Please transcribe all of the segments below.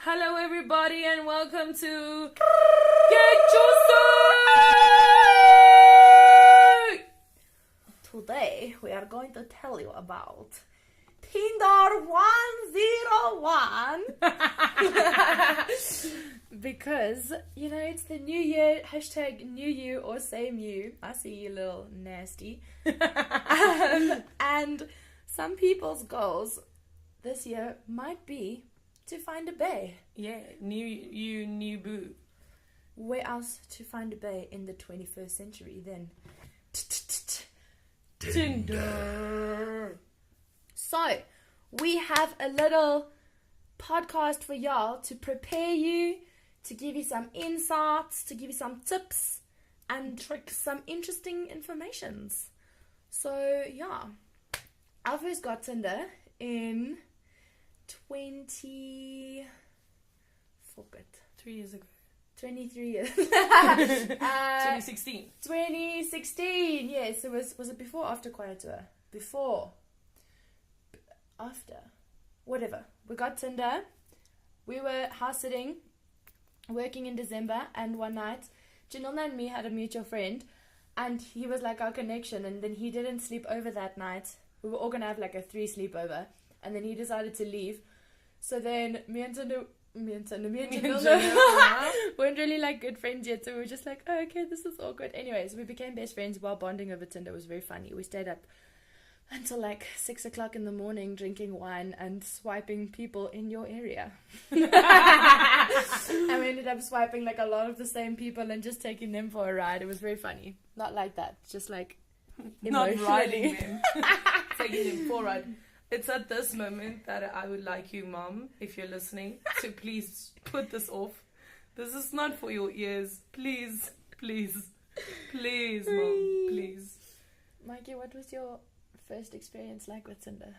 Hello everybody and welcome to Get Juicyy! Today we are going to tell you about Tinder 101 because, you know, it's the new year, hashtag new you or same you. I see you little nasty. And some people's goals this year might be to find a bae. Yeah, new boo. Where else to find a bae in the 21st century then? Tinder. So, we have a little podcast for y'all to prepare you, to give you some insights, to give you some tips and tricks, some interesting informations. So, yeah. I first got Tinder in 3 years ago. 23 years. 2016. 2016, yes. So was it before or after Quiet Tour? Before. After. Whatever. We got Tinder. We were house sitting, working in December, and one night, Janilna and me had a mutual friend, and he was like our connection, and then he didn't sleep over that night. We were all going to have like a 3 sleepover, and then he decided to leave. So then me and Janilna weren't really like good friends yet, so we were just like, oh, okay, this is awkward. Anyways, we became best friends while bonding over Tinder. It was very funny. We stayed up until like 6 o'clock in the morning drinking wine and swiping people in your area. And we ended up swiping like a lot of the same people and just taking them for a ride. It was very funny. Not like that, just like Not riding them. Taking them for a ride. It's at this moment that I would like you, Mom, if you're listening, to please put this off. This is not for your ears. Please, please, please, Mom, please. Mikey, what was your first experience like with Tinder?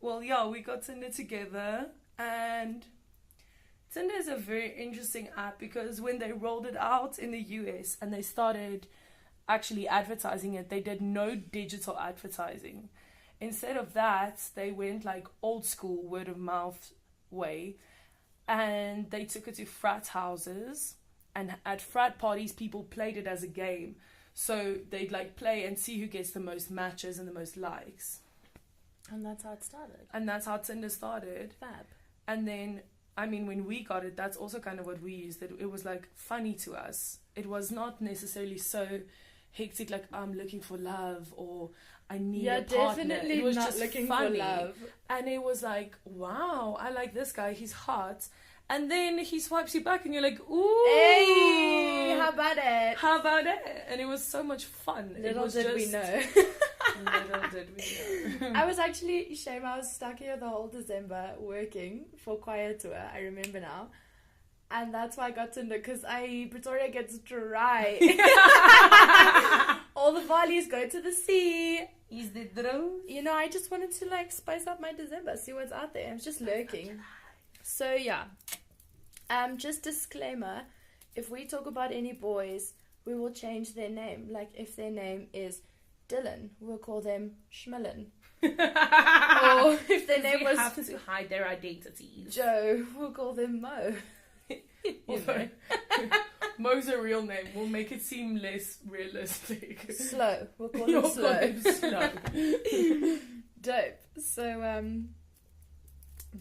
Well, yeah, we got Tinder together, and Tinder is a very interesting app because when they rolled it out in the US and they started actually advertising it, they did no digital advertising. Instead of that, they went like old school word of mouth way, and they took it to frat houses, and at frat parties people played it as a game. So they'd like play and see who gets the most matches and the most likes. And that's how it started. And that's how Tinder started. Fab. And then, I mean, when we got it, that's also kind of what we used. It was like funny to us. It was not necessarily so hectic, like I'm looking for love or I need a partner. Definitely it was not just looking funny. for love. And it was like, wow, I like this guy, he's hot. And then he swipes you back and you're like, ooh, hey, how about it? How about it? And it was so much fun. Little did we know. Little did we know. I was actually, shame, I was stuck here the whole December working for Quiet Tour, I remember now. And that's why I got Tinder, because Pretoria gets dry. All the volleys go to the sea. Is the drone? You know, I just wanted to like spice up my December, see what's out there. I was just lurking. So yeah, just disclaimer, if we talk about any boys, we will change their name. Like if their name is Dylan, we'll call them Schmillen. Or if their name was... have to hide their identities. Joe, we'll call them Mo. Although, Mo's a real name. We'll make it seem less realistic. Slow. We'll call him Slow. Slow. Dope. So,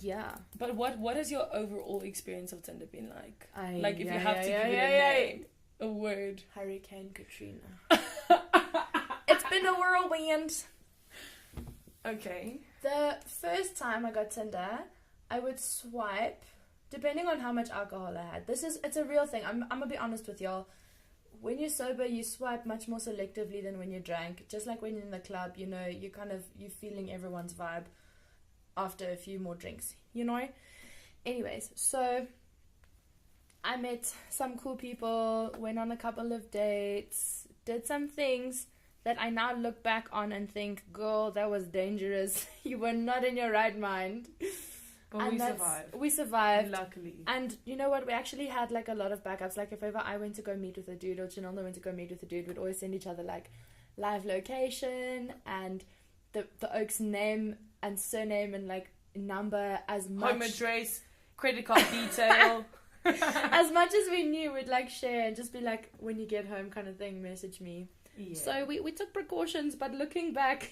yeah. But what has your overall experience of Tinder been like? Like, if you have to give it a name, a word. Hurricane Katrina. It's been a whirlwind. Okay. The first time I got Tinder, I would swipe, depending on how much alcohol I had. It's a real thing. I'm gonna be honest with y'all. When you're sober, you swipe much more selectively than when you're drunk. Just like when you're in the club, you know, you're feeling everyone's vibe after a few more drinks, you know? Anyways, so I met some cool people, went on a couple of dates, did some things that I now look back on and think, girl, that was dangerous. You were not in your right mind. But we survived. We survived. Luckily. And you know what? We actually had like a lot of backups. Like if ever I went to go meet with a dude or Janilna went to go meet with a dude, we'd always send each other like live location and the Oak's name and surname and like number as much. Home address. credit card detail. As much as we knew, we'd like share and just be like, when you get home kind of thing, message me. Yeah. So we took precautions, but looking back,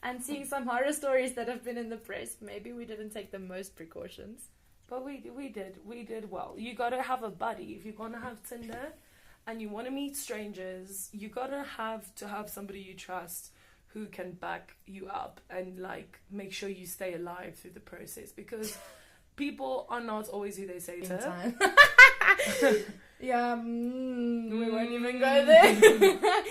and seeing some horror stories that have been in the press, maybe we didn't take the most precautions. But we did well. You gotta have a buddy. If you're gonna have Tinder and you wanna meet strangers, you gotta have somebody you trust who can back you up and like make sure you stay alive through the process, because people are not always who they say In to. time. Yeah, we won't even go there.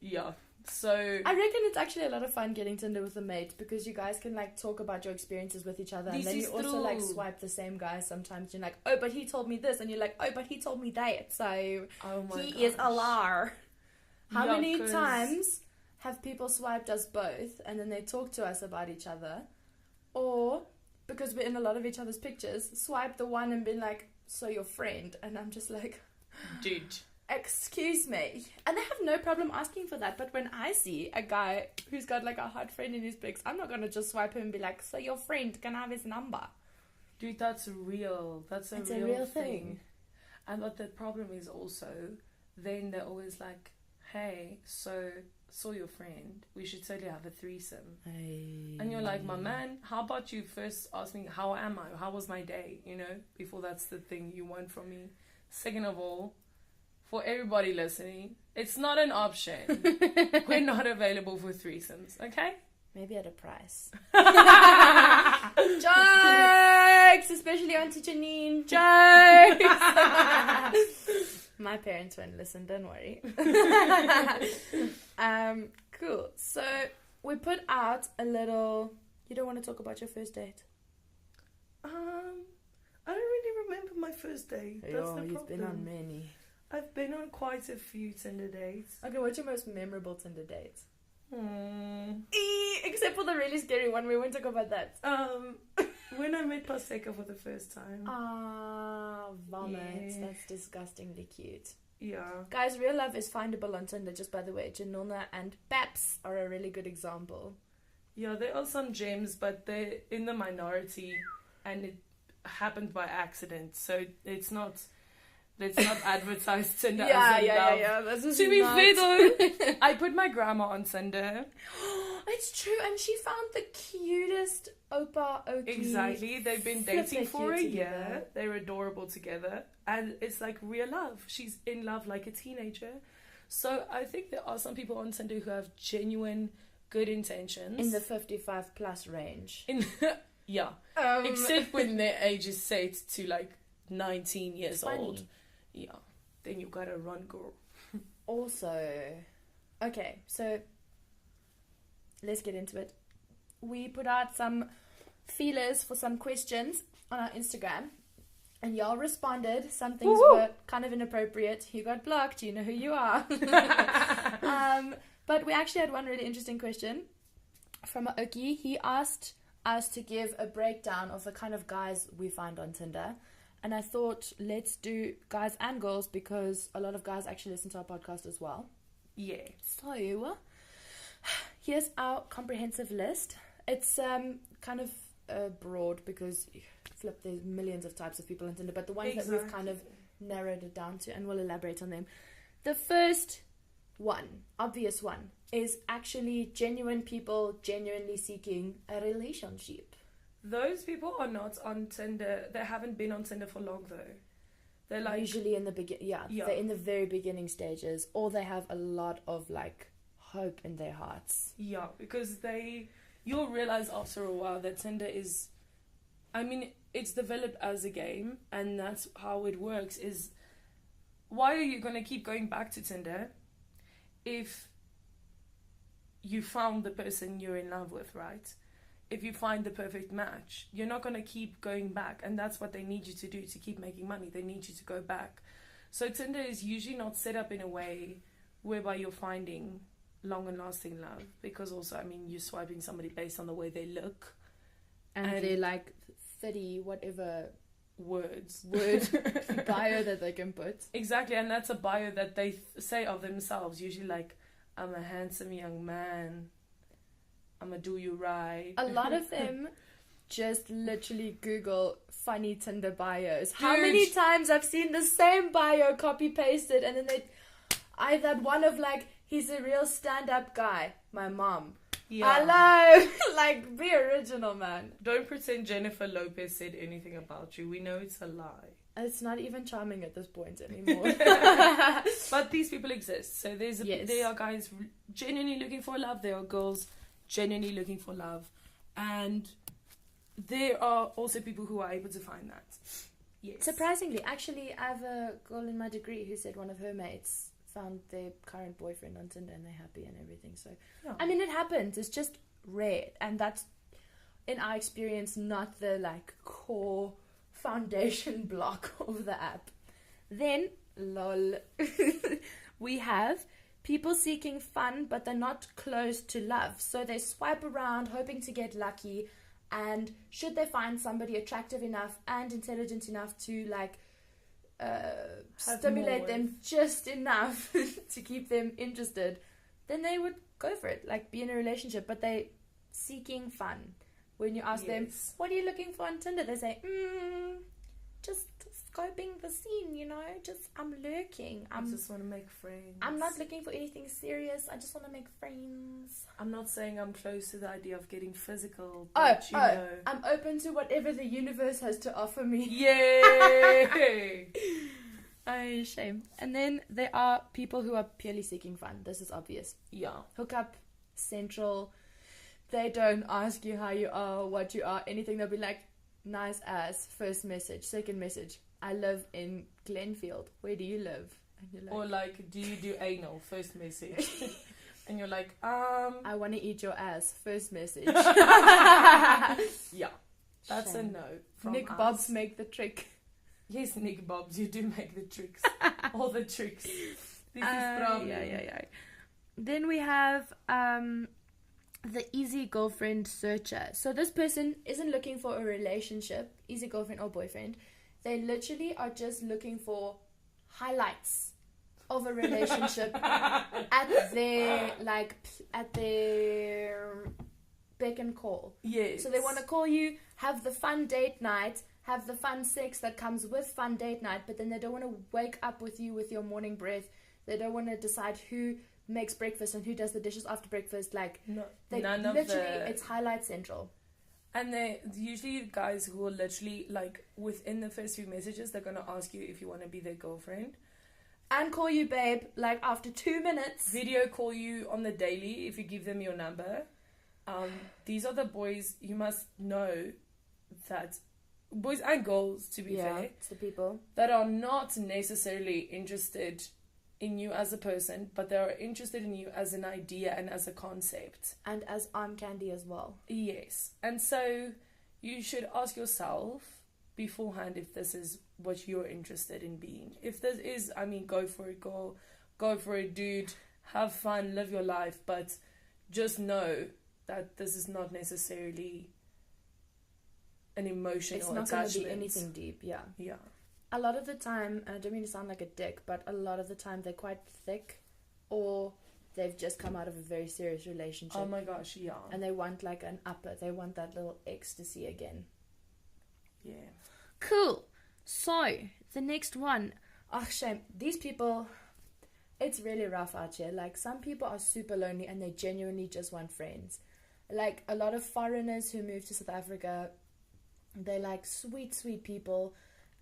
Yeah. So I reckon it's actually a lot of fun getting Tinder with a mate, because you guys can like talk about your experiences with each other, and This then you is also like true. swipe the same guy. Sometimes you're like, oh, but he told me this, and you're like, oh, but he told me that, so oh my he is a gosh. liar. How Yeah, many 'cause- times have people swiped us both and then they talk to us about each other, or because we're in a lot of each other's pictures, swipe the one and been like, so your friend, and I'm just like, Dude. excuse me. And they have no problem asking for that, but when I see a guy who's got like a hot friend in his pics, I'm not gonna just swipe him and be like, so your friend, can I have his number? Dude, that's real. That's It's a a real real thing. thing. And what the problem is also, then they're always like, hey, so saw your friend, we should totally have a threesome. And you're like, my man, how about you first ask me, how am I? How was my day? Before that's the thing you want from me. Second of all, for everybody listening, it's not an option. We're not available for threesomes, okay? Maybe at a price. Jokes! Especially Auntie Janine. Jokes! My parents won't listen, don't worry. Cool. So we put out a little... You don't want to talk about your first date? I don't really remember my first date. That's the problem. You've been on many. I've been on quite a few Tinder dates. Okay, what's your most memorable Tinder date? Hmm. Except for the really scary one, we won't talk about that. When I met Paseka for the first time. Ah, vomit. Yeah. That's disgustingly cute. Yeah. Guys, real love is findable on Tinder, just by the way. Janona and Paps are a really good example. Yeah, there are some gems, but they're in the minority, and it happened by accident. So it's not advertised Tinder as in love. This is To be not... fair though, I put my grandma on Tinder. It's true, and she found the cutest Opa Oki. Exactly. They've been Flip, dating they're for a cute year. together. They're adorable together. And it's like real love. She's in love like a teenager. So I think there are some people on Tinder who have genuine good intentions. In the 55 plus range. Yeah. Except when their age is set to like 19 years old. Yeah. Then you gotta run, girl. Also, okay, so let's get into it. We put out some feelers for some questions on our Instagram, and y'all responded. Some things Woo-hoo. were kind of inappropriate. You got blocked. You know who you are. But we actually had one really interesting question from Oki. He asked us to give a breakdown of the kind of guys we find on Tinder. And I thought, let's do guys and girls, because a lot of guys actually listen to our podcast as well. Yeah. So, here's our comprehensive list. It's kind of broad, because flip, there's millions of types of people on Tinder, but the ones that we've kind of narrowed it down to, and we'll elaborate on them. The first one, obvious one, is actually genuine people genuinely seeking a relationship. Those people are not on Tinder. They haven't been on Tinder for long though. They're like usually in the Yeah. they're in the very beginning stages, or they have a lot of like hope in their hearts. Yeah, because you'll realize after a while that Tinder is, I mean, it's developed as a game, and that's how it works. Is why are you gonna keep going back to Tinder if you found the person you're in love with, right? If you find the perfect match, you're not going to keep going back. And that's what they need you to do to keep making money. They need you to go back. So Tinder is usually not set up in a way whereby you're finding long and lasting love. Because also, I mean, you're swiping somebody based on the way they look. And they're like 30 whatever word bio that they can put. Exactly. And that's a bio that they say of themselves. Usually like, I'm a handsome young man. I'm gonna do you right. A lot of them just literally Google funny Tinder bios. How Dude. many times I've seen the same bio copy pasted, and then I that one of like, he's a real stand-up guy. My mom. Yeah. Hello. Like, be original, man. Don't pretend Jennifer Lopez said anything about you. We know it's a lie. It's not even charming at this point anymore. But these people exist. So Yes. there are guys genuinely looking for love. There are girls genuinely looking for love. And there are also people who are able to find that. Yes. Surprisingly, actually, I have a girl in my degree who said one of her mates found their current boyfriend on Tinder and they're happy and everything. So, Yeah. I mean, it happens. It's just rare. And that's, in our experience, not the, like, core foundation block of the app. Then, lol, we have people seeking fun, but they're not close to love. So they swipe around, hoping to get lucky. And should they find somebody attractive enough and intelligent enough to, like, stimulate more them just enough to keep them interested, then they would go for it, like be in a relationship. But they seeking fun. When you ask them, Yes. what are you looking for on Tinder, they say, just scoping the scene, you know, just I'm lurking. I just want to make friends. I'm not looking for anything serious. I just want to make friends. I'm not saying I'm close to the idea of getting physical. Oh, But you know. I'm open to whatever the universe has to offer me. Yay! Oh, shame. And then there are people who are purely seeking fun. This is obvious. Yeah. Hookup central. They don't ask you how you are, what you are, anything. They'll be like, nice ass. First message. Second message, I live in Glenfield. Where do you live? And you're like, Or like, do you do anal? First message. And you're like, I want to eat your ass. First message. Yeah. That's Shame. a no. From Nick us. Bobs make the trick. Yes, Nick Bobs, you do make the tricks. All the tricks. This is problem. Yeah. Then we have the easy girlfriend searcher. So this person isn't looking for a relationship, easy girlfriend or boyfriend. They literally are just looking for highlights of a relationship at their beck and call. Yes. So they want to call you, have the fun date night, have the fun sex that comes with fun date night, but then they don't want to wake up with you with your morning breath. They don't want to decide who makes breakfast and who does the dishes after breakfast. Like, No, they none of literally, the... it's highlight central. And they're usually guys who are literally, like, within the first few messages, they're going to ask you if you want to be their girlfriend. And call you babe, like, after 2 minutes. Video call you on the daily if you give them your number. These are the boys, you must know that, boys and girls, to be fair, it's the people. that are not necessarily interested in you as a person, but they are interested in you as an idea and as a concept. And as arm candy as well. Yes. And so you should ask yourself beforehand if this is what you're interested in being. If this is, I mean, go for it, girl. Go for it, dude. Have fun, live your life. But just know that this is not necessarily an emotional It's not going to be attachment. anything deep, yeah. Yeah. A lot of the time, I don't mean to sound like a dick, but a lot of the time they're quite thick, or they've just come out of a very serious relationship. Oh my gosh, yeah. And they want like an upper. They want that little ecstasy again. Yeah. Cool. So, the next one. Oh, shame. These people, it's really rough out here. Like, some people are super lonely and they genuinely just want friends. Like, a lot of foreigners who move to South Africa, they're like sweet, sweet people.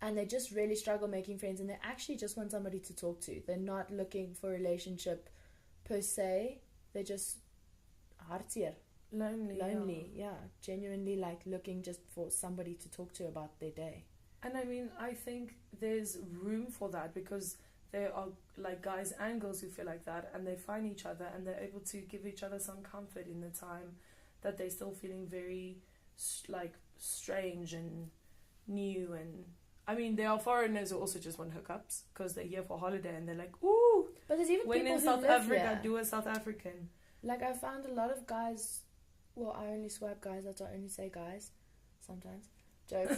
And they just really struggle making friends. And they actually just want somebody to talk to. They're not looking for a relationship per se. They're just hartseer. Lonely, yeah. Genuinely, like, looking just for somebody to talk to about their day. And I mean, I think there's room for that because there are like guys and girls who feel like that and they find each other and they're able to give each other some comfort in the time that they're still feeling very like strange and new. And I mean, there are foreigners who also just want hookups because they're here for holiday and they're like, ooh, But there's even when people in who South live Africa, here. do a South African. Like, I found a lot of guys. Well, I only swipe guys. That's why I only say guys. Sometimes. Jokes.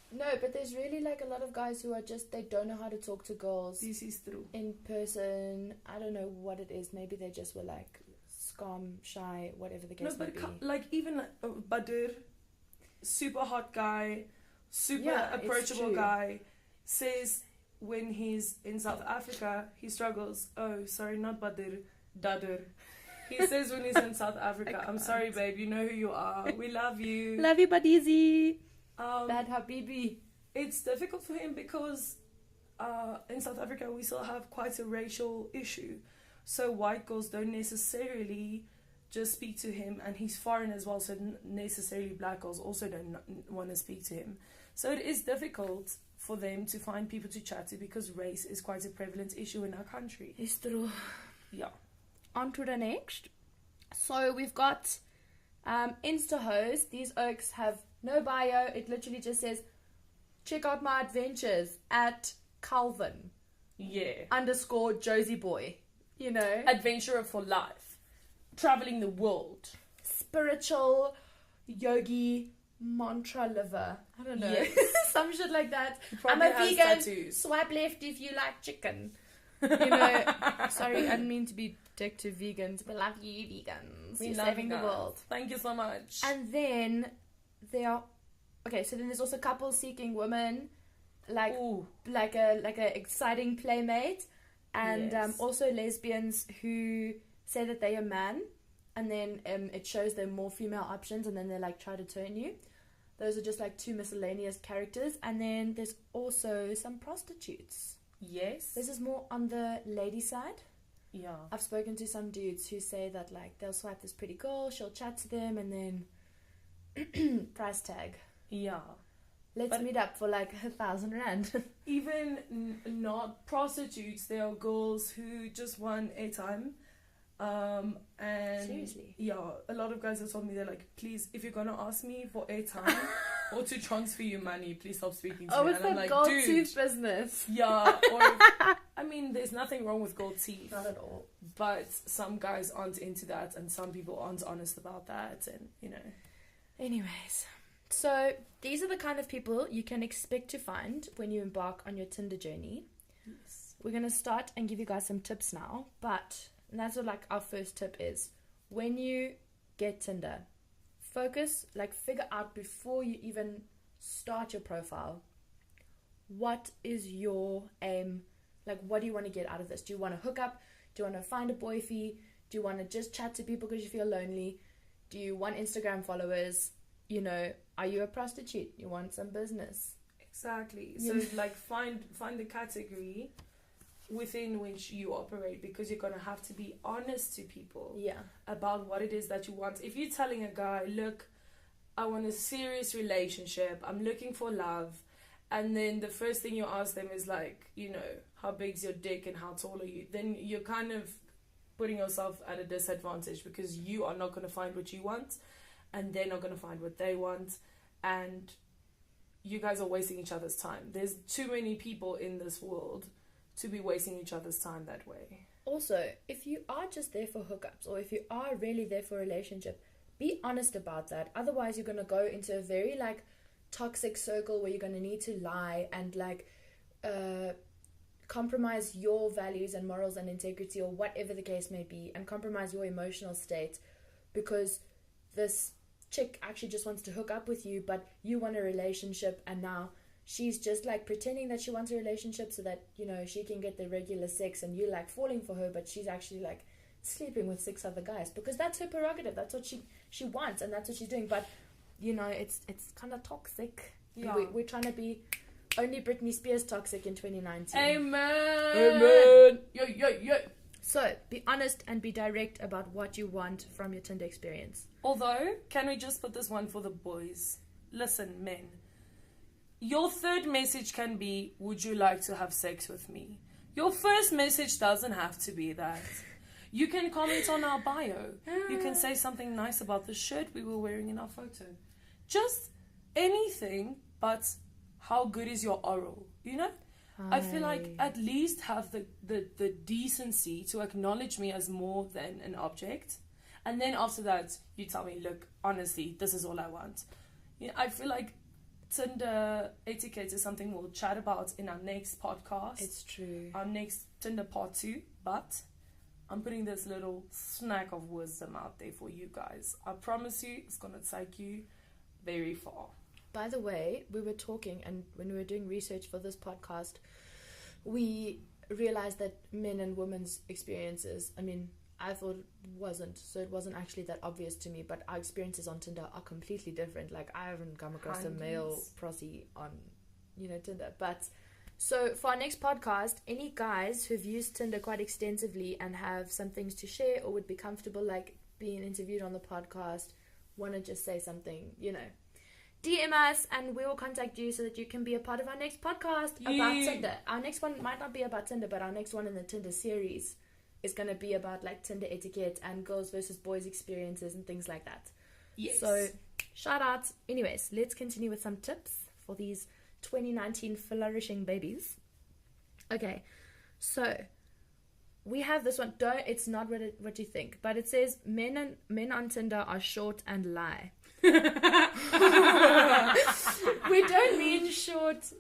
No, but there's really like a lot of guys who are just, they don't know how to talk to girls This is true. in person. I don't know what it is. Maybe they just were like scum, shy, whatever the case No, may but be. like even like Badur, super hot guy, super approachable guy, says when he's in South Africa, he struggles. Oh, sorry, not Badir, Dadur. He says when he's in South Africa, I'm sorry, babe, you know who you are. We love you. Love you, Badizi. Bad Habibi. It's difficult for him because in South Africa we still have quite a racial issue. So white girls don't necessarily just speak to him, and he's foreign as well, so necessarily black girls also don't want to speak to him. So it is difficult for them to find people to chat to because race is quite a prevalent issue in our country. It's true. Yeah. On to the next. So we've got Insta hoes. These oaks have no bio. It literally just says, check out my adventures at Calvin. Yeah. _ Josie Boy. You know? Adventurer for life. Traveling the world. Spiritual yogi mantra liver. I don't know. Yes. Some shit like that. I'm Probably a has vegan. tattoos. Swipe left if you like chicken. You know, sorry, I didn't mean to be dick to vegans. We love you, vegans. We You're love saving you the guys. world. Thank you so much. And then there are so then there's also couples seeking women, like Ooh. like a exciting playmate, and Yes. also lesbians who say that they're a man, and then it shows them more female options, and then they like try to turn you. Those are just like two miscellaneous characters, and then there's also some prostitutes. Yes. This is more on the lady side. Yeah. I've spoken to some dudes who say that like they'll swipe this pretty girl, she'll chat to them, and then price tag. Yeah. Let's meet up for like 1,000 rand. Even not prostitutes, there are girls who just want airtime. And Seriously? yeah, a lot of guys have told me, they're like, please, if you're gonna ask me for airtime or to transfer you money, please stop speaking to me. It's And I'm that like, gold dude, tooth business. yeah. Or I mean, there's nothing wrong with gold teeth, Not at all. but some guys aren't into that, and some people aren't honest about that, and you know. Anyways, so these are the kind of people you can expect to find when you embark on your Tinder journey. Yes. We're gonna start and give you guys some tips now, but that's what like our first tip is. When you get Tinder, figure out before you even start your profile, what is your aim? Like, what do you want to get out of this? Do you want to hook up? Do you want to find a boyfie? Do you want to just chat to people because you feel lonely? Do you want Instagram followers? You know, are you a prostitute? You want some business? Exactly. So like find the category within which you operate, because you're gonna have to be honest to people about what it is that you want. If you're telling a guy, look, I want a serious relationship, I'm looking for love, and then the first thing you ask them is like, you know, how big's your dick and how tall are you, then you're kind of putting yourself at a disadvantage, because you are not going to find what you want and they're not going to find what they want, and you guys are wasting each other's time. There's too many people in this world to be wasting each other's time that way. Also, if you are just there for hookups, or if you are really there for a relationship, be honest about that. Otherwise, you're going to go into a very like toxic circle where you're going to need to lie and like compromise your values and morals and integrity, or whatever the case may be, and compromise your emotional state because this chick actually just wants to hook up with you, but you want a relationship, and now she's just like pretending that she wants a relationship so that, you know, she can get the regular sex and you like falling for her, but she's actually like sleeping with 6 other guys because that's her prerogative. That's what she wants, and that's what she's doing. But you know, it's kind of toxic. Yeah. We're trying to be only Britney Spears toxic in 2019. Amen. Yo. So be honest and be direct about what you want from your Tinder experience. Although, can we just put this one for the boys? Listen, men. Your third message can be, would you like to have sex with me? Your first message doesn't have to be that. You can comment on our bio. You can say something nice about the shirt we were wearing in our photo. Just anything, but how good is your oral? You know? I feel like at least have the decency to acknowledge me as more than an object. And then after that, you tell me, look, honestly, this is all I want. You know, I feel like Tinder etiquette is something we'll chat about in our next podcast. It's true. Our next Tinder part 2. But I'm putting this little snack of wisdom out there for you guys. I promise you, it's going to take you very far. by the way, we were talking, and when we were doing research for this podcast, we realized that men and women's experiences, I mean, I thought it wasn't actually that obvious to me, but our experiences on Tinder are completely different. Like, I haven't come across a male prosy on, Tinder. But, so for our next podcast, any guys who've used Tinder quite extensively and have some things to share or would be comfortable, like, being interviewed on the podcast, want to just say something, DM us and we will contact you so that you can be a part of our next podcast about Tinder. Our next one might not be about Tinder, but our next one in the Tinder series is going to be about like Tinder etiquette and girls versus boys experiences and things like that. Yes. So shout out. Anyways, let's continue with some tips for these 2019 flourishing babies. Okay, so we have this one. It's not what you think, but it says men on Tinder are short and lie. We don't mean short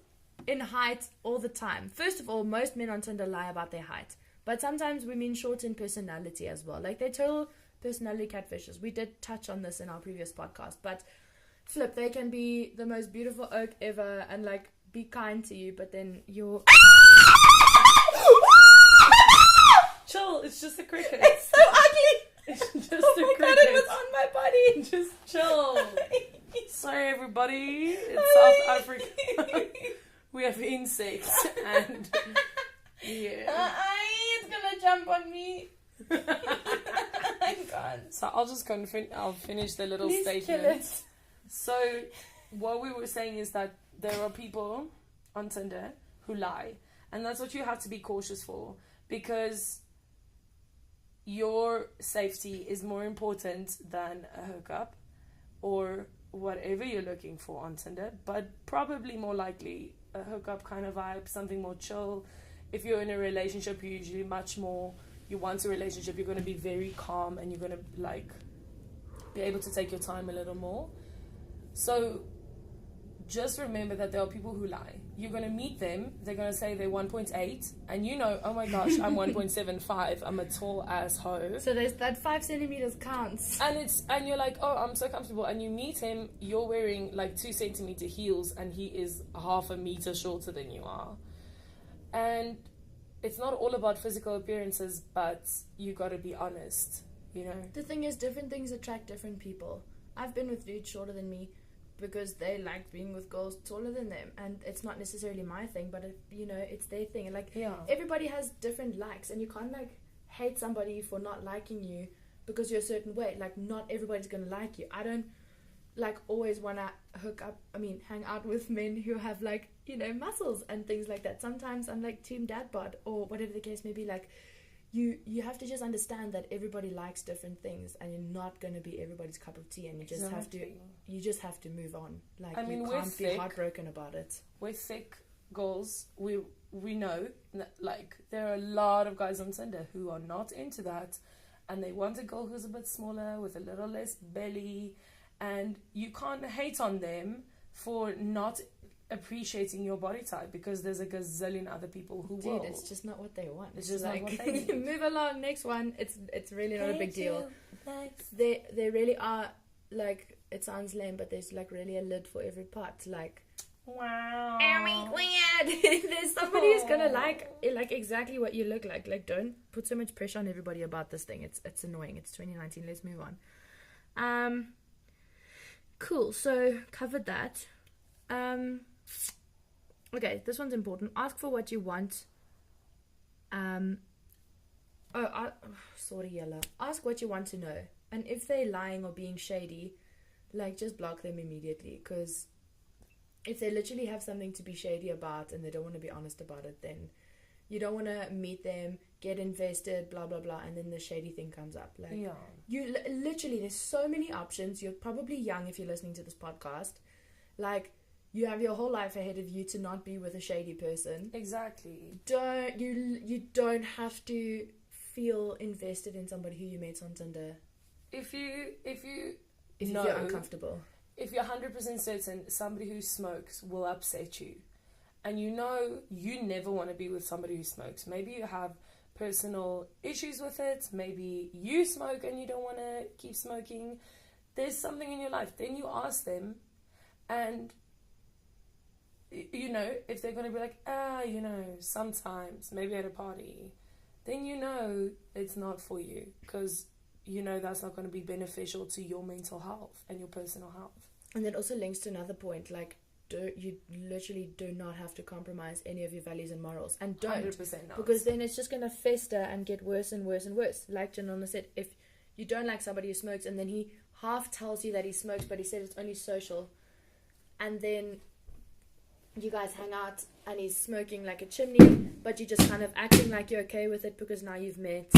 in height all the time. First of all, most men on Tinder lie about their height, but sometimes we mean short in personality as well. Like, they're total personality catfishes. We did touch on this in our previous podcast, but flip, they can be the most beautiful oak ever and like be kind to you, but then you're chill, it's just a cricket. It's so ugly. It's just oh a my cricket. god, it was on my body. Just chill. Sorry everybody, it's South Africa. We have insects and yeah. It's gonna jump on me. I can't. So I'll just I'll finish the little Please statement. kill it. So what we were saying is that there are people on Tinder who lie, and that's what you have to be cautious for, because your safety is more important than a hookup or whatever you're looking for on Tinder, but probably more likely a hookup kind of vibe, something more chill. If you're in a relationship, you're usually you want a relationship, you're going to be very calm and you're going to like be able to take your time a little more. So just remember that there are people who lie. You're going to meet them, they're going to say they're 1.8, and oh my gosh, I'm 1.75, I'm a tall ass hoe. So there's that 5 centimeters counts. And you're like, oh, I'm so comfortable, and you meet him, you're wearing like 2 centimeter heels, and he is half a meter shorter than you are. And it's not all about physical appearances, but you got to be honest, The thing is, different things attract different people. I've been with dudes shorter than me because they like being with girls taller than them, and it's not necessarily my thing, but it's their thing. And like, everybody has different likes, and you can't like hate somebody for not liking you because you're a certain way. Like, not everybody's gonna like you. I don't like always want to hang out with men who have like muscles and things like that. Sometimes I'm like team dad bod or whatever the case may be. Like, you have to just understand that everybody likes different things, and you're not going to be everybody's cup of tea, and you just have to move on. Like, you can't be heartbroken about it. We're thick girls. We know that, like, there are a lot of guys on Tinder who are not into that, and they want a girl who's a bit smaller with a little less belly, and you can't hate on them for not appreciating your body type, because there's a gazillion other people who will. Dude, it's just not what they want. It's just like, not what they need. Move along, next one. It's really not a big deal. Thanks. They really are, like, it sounds lame, but there's like really a lid for every part. Like, wow, there's somebody who's gonna like exactly what you look like. Like, don't put so much pressure on everybody about this thing. It's annoying. It's 2019. Let's move on. Cool. So covered that. Okay, this one's important. Ask for what you want. Sorry, Yella. Ask what you want to know. And if they're lying or being shady, like, just block them immediately. Because if they literally have something to be shady about and they don't want to be honest about it, then you don't want to meet them, get invested, blah, blah, blah, and then the shady thing comes up. Like, you literally, there's so many options. You're probably young if you're listening to this podcast. Like, you have your whole life ahead of you to not be with a shady person. Exactly. You don't have to feel invested in somebody who you met on Tinder. If you feel uncomfortable. If you're 100% certain somebody who smokes will upset you, and you never want to be with somebody who smokes. Maybe you have personal issues with it. Maybe you smoke and you don't want to keep smoking. There's something in your life. Then you ask them, and you know, if they're going to be like, you know, sometimes, maybe at a party, then you know it's not for you, because you know that's not going to be beneficial to your mental health and your personal health. And that also links to another point, like, you literally do not have to compromise any of your values and morals, and don't, 100% not. because then it's just going to fester and get worse and worse and worse. Like Janona said, if you don't like somebody who smokes, and then he half tells you that he smokes, but he said it's only social, and then you guys hang out and he's smoking like a chimney, but you're just kind of acting like you're okay with it because now you've met.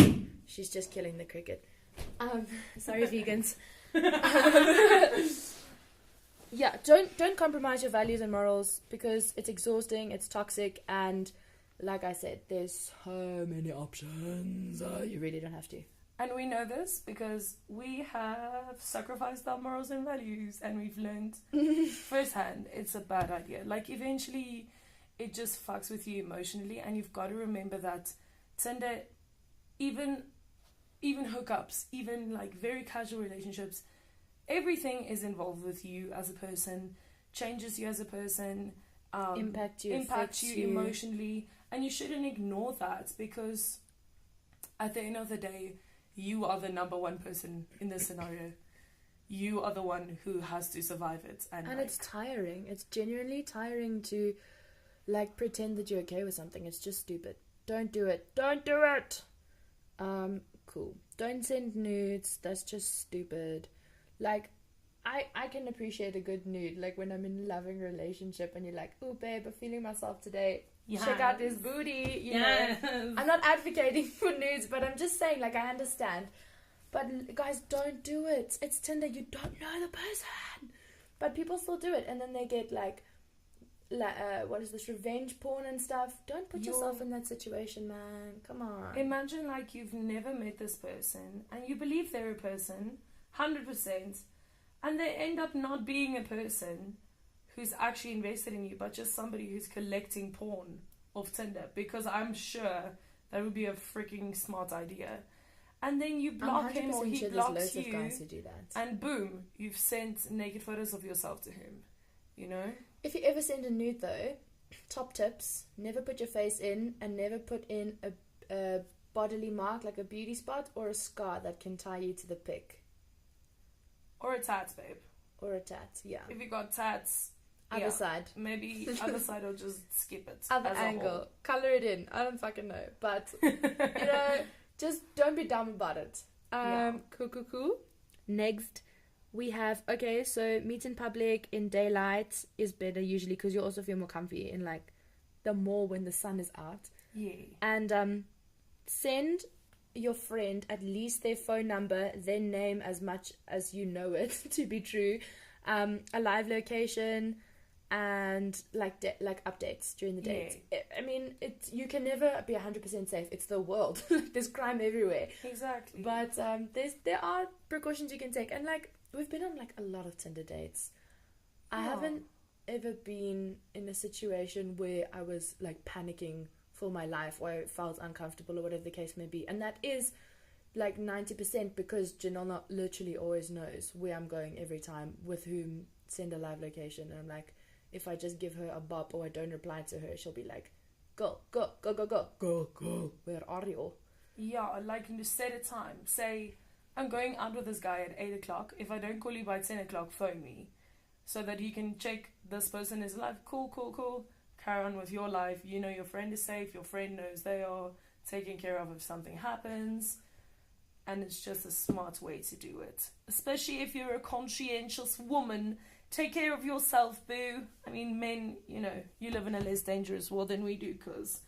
She's just killing the cricket. Sorry, vegans. Yeah, don't compromise your values and morals, because it's exhausting, it's toxic, and like I said, there's so many options. You really don't have to. And we know this because we have sacrificed our morals and values, and we've learned firsthand it's a bad idea. Like, eventually it just fucks with you emotionally, and you've got to remember that Tinder, even hookups, even like very casual relationships, everything is involved with you as a person, changes you as a person, impact you emotionally, and you shouldn't ignore that, because at the end of the day, you are the number one person in this scenario. You are the one who has to survive it. And like, it's tiring. It's genuinely tiring to, like, pretend that you're okay with something. It's just stupid. Don't do it. Don't do it! Cool. Don't send nudes. That's just stupid. Like, I can appreciate a good nude. Like, when I'm in a loving relationship and you're like, oh, babe, I'm feeling myself today. Yes. Check out this booty, you know. I'm not advocating for nudes, but I'm just saying, like, I understand. But guys, don't do it. It's Tinder. You don't know the person, but people still do it, and then they get like what is this, revenge porn and stuff. Don't put yourself in that situation, man. Come on. Imagine like you've never met this person, and you believe they're a person, 100%, and they end up not being a person who's actually invested in you, but just somebody who's collecting porn off Tinder, because I'm sure that would be a freaking smart idea. And then you block him, or he blocks you, of guys who do that. And boom, you've sent naked photos of yourself to him, you know? If you ever send a nude though, top tips, never put your face in, and never put in a bodily mark, like a beauty spot or a scar that can tie you to the pic. Or a tat, babe. Or a tat, yeah. If you got tats, other side. Maybe other side, or just skip it. Other angle. Color it in. I don't fucking know. But, you know, just don't be dumb about it. Cool. Next, we have, okay, so meet in public in daylight is better usually, because you also feel more comfy in, like, the more when the sun is out. Yeah. And send your friend at least their phone number, their name, as much as you know it to be true, a live location, and like updates during the day. Yeah. I mean, you can never be 100% safe. It's the world. There's crime everywhere. Exactly. But there are precautions you can take, and like we've been on like a lot of Tinder dates. I haven't ever been in a situation where I was like panicking for my life, or I felt uncomfortable, or whatever the case may be, and that is like 90% because Janona literally always knows where I'm going every time, with whom, send a live location, and I'm like, if I just give her a bop or I don't reply to her, she'll be like, go, where are you? Yeah, like you set a time. Say, I'm going out with this guy at 8 o'clock. If I don't call you by 10 o'clock, phone me. So that you can check this person is alive. Cool. Carry on with your life. You know your friend is safe. Your friend knows they are taken care of if something happens. And it's just a smart way to do it. Especially if you're a conscientious woman. Take care of yourself, boo. I mean, men, you know, you live in a less dangerous world than we do, because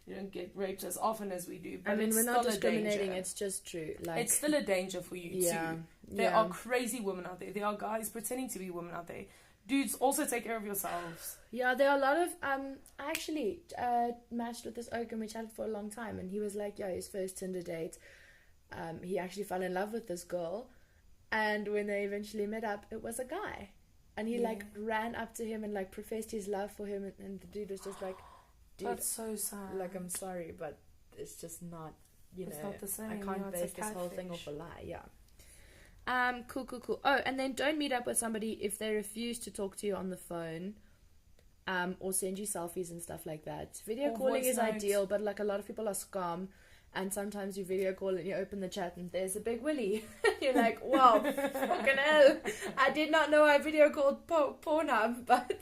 you don't get raped as often as we do. But I mean, we're not discriminating, it's just true. Like, it's still a danger for you, too. There are crazy women out there. There are guys pretending to be women out there. Dudes, also take care of yourselves. Yeah, there are a lot of... I actually matched with this oak, and we chatted for a long time, and he was like, his first Tinder date, he actually fell in love with this girl, and when they eventually met up, it was a guy. And he like ran up to him and like professed his love for him, and the dude was just like, dude, that's so sad. Like, I'm sorry, but it's just not, it's not the same. I can't base this whole thing off a lie. Cool. Oh, and then don't meet up with somebody if they refuse to talk to you on the phone. or send you selfies and stuff like that. Video Or calling voice is notes. ideal, but like a lot of people are scum. And sometimes you video call and you open the chat and there's a big willy. You're like, wow, fucking hell. I did not know I video called Pornhub, but...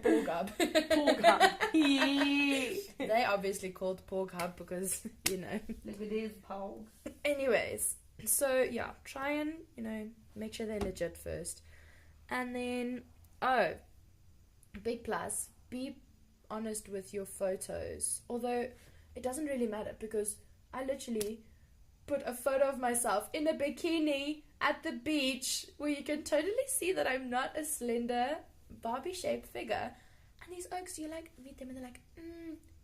Pornhub. Pornhub. Yeah. They obviously called Pornhub because, you know. If it is Pog. Anyways, so yeah, try and, you know, make sure they're legit first. And then, big plus, be honest with your photos. Although... it doesn't really matter because I literally put a photo of myself in a bikini at the beach where you can totally see that I'm not a slender Barbie-shaped figure. And these oaks, you like meet them and they're like,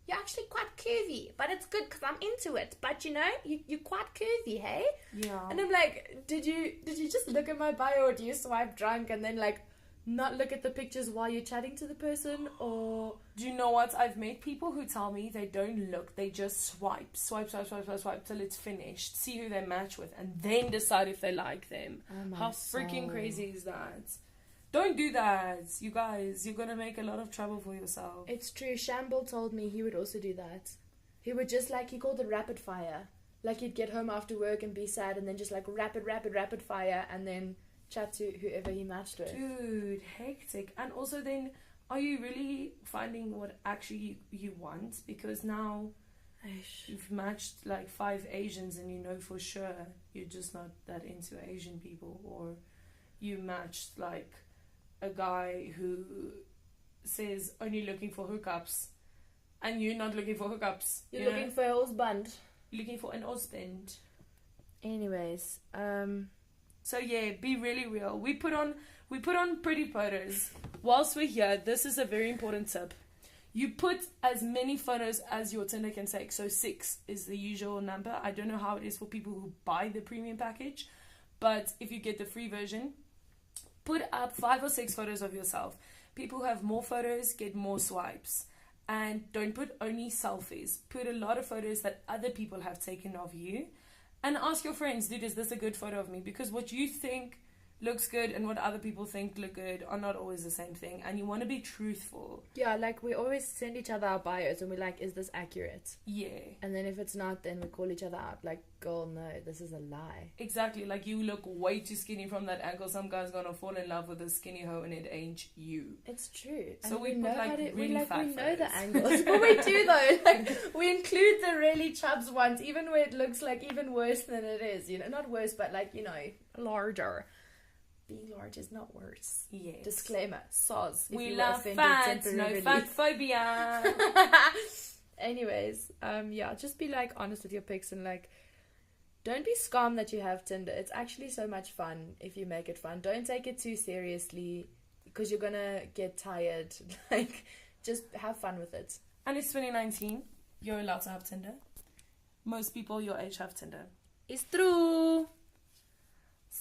you're actually quite curvy, but it's good because I'm into it. But you know, you're quite curvy, hey? Yeah. And I'm like, did you just look at my bio or do you swipe drunk and then like not look at the pictures while you're chatting to the person? Or do you know what? I've met people who tell me they don't look, they just swipe till it's finished, see who they match with, and then decide if they like them. How freaking crazy is that? Don't do that, you guys. You're gonna make a lot of trouble for yourself. It's true. Shamble told me he would also do that. He would just like, he called it rapid fire. Like he'd get home after work and be sad and then just like rapid fire and then chat to whoever he matched with. Dude, hectic. And also then, are you really finding what actually you want? Because now you've matched like 5 Asians and you know for sure you're just not that into Asian people. Or you matched like a guy who says only looking for hookups and you're not looking for hookups. You're looking for a husband. You're looking for an husband. Anyways, so yeah, be really real. We put on pretty photos. Whilst we're here, this is a very important tip. You put as many photos as your Tinder can take. So 6 is the usual number. I don't know how it is for people who buy the premium package, but if you get the free version, put up 5 or 6 photos of yourself. People who have more photos get more swipes. And don't put only selfies. Put a lot of photos that other people have taken of you. And ask your friends, dude, is this a good photo of me? Because what you think looks good and what other people think look good are not always the same thing. And you want to be truthful. Yeah, like we always send each other our bios and we're like, is this accurate? Yeah. And then if it's not, then we call each other out like, girl, no, this is a lie. Exactly. Like you look way too skinny from that angle. Some guy's gonna fall in love with a skinny hoe and it ain't you. It's true. So and we put like really fat we know photos. the angles. But we do though. Like we include the really chubs ones, even where it looks like even worse than it is. You know, not worse, but like, you know, larger. Being large is not worse. Yes. Disclaimer. Soz. We love fat. No fat phobia. Anyways, yeah, just be like honest with your pics and like, don't be scum that you have Tinder. It's actually so much fun if you make it fun. Don't take it too seriously because you're gonna get tired. Like, just have fun with it. And it's 2019. You're allowed to have Tinder. Most people your age have Tinder. It's true.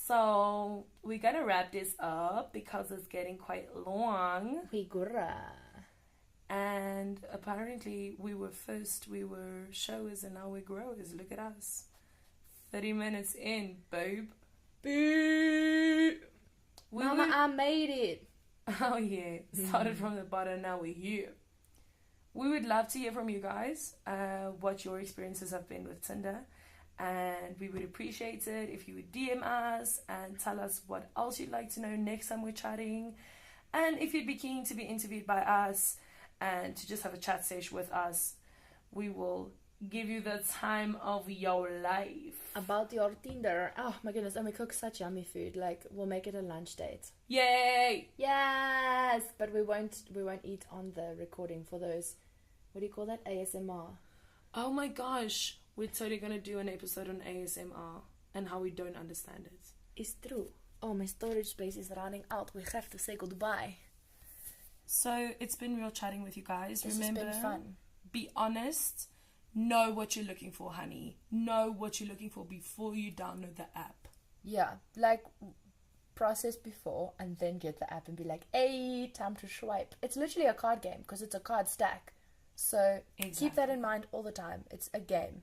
So we're gonna wrap this up because it's getting quite long. And apparently we were first, we were showers, and now we're growers. Look at us. 30 minutes in, babe. Mama, I made it. Oh yeah, started from the bottom, now we're here. We would love to hear from you guys, what your experiences have been with Tinder. And we would appreciate it if you would DM us and tell us what else you'd like to know next time we're chatting. And if you'd be keen to be interviewed by us and to just have a chat session with us, we will give you the time of your life. About your Tinder. Oh my goodness, and we cook such yummy food. Like, we'll make it a lunch date. Yay! Yes! But we won't eat on the recording for those, what do you call that? ASMR. Oh my gosh. We're totally going to do an episode on ASMR and how we don't understand it. It's true. Oh, my storage space is running out. We have to say goodbye. So, it's been real chatting with you guys. This Remember, has been fun. Be honest. Know what you're looking for, honey. Know what you're looking for before you download the app. Yeah, like, process before and then get the app and be like, hey, time to swipe. It's literally a card game because it's a card stack. So, Keep that in mind all the time. It's a game.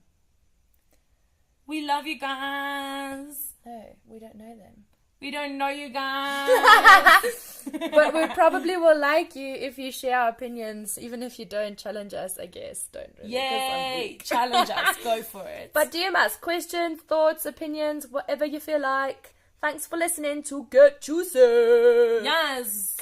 We love you guys. No, we don't know them. We don't know you guys. But we probably will like you if you share our opinions, even if you don't challenge us, I guess. Don't really. 'Cause I'm Yay! weak. Challenge us. Go for it. But DM us questions, thoughts, opinions, whatever you feel like. Thanks for listening to Get Juicyy. Yes.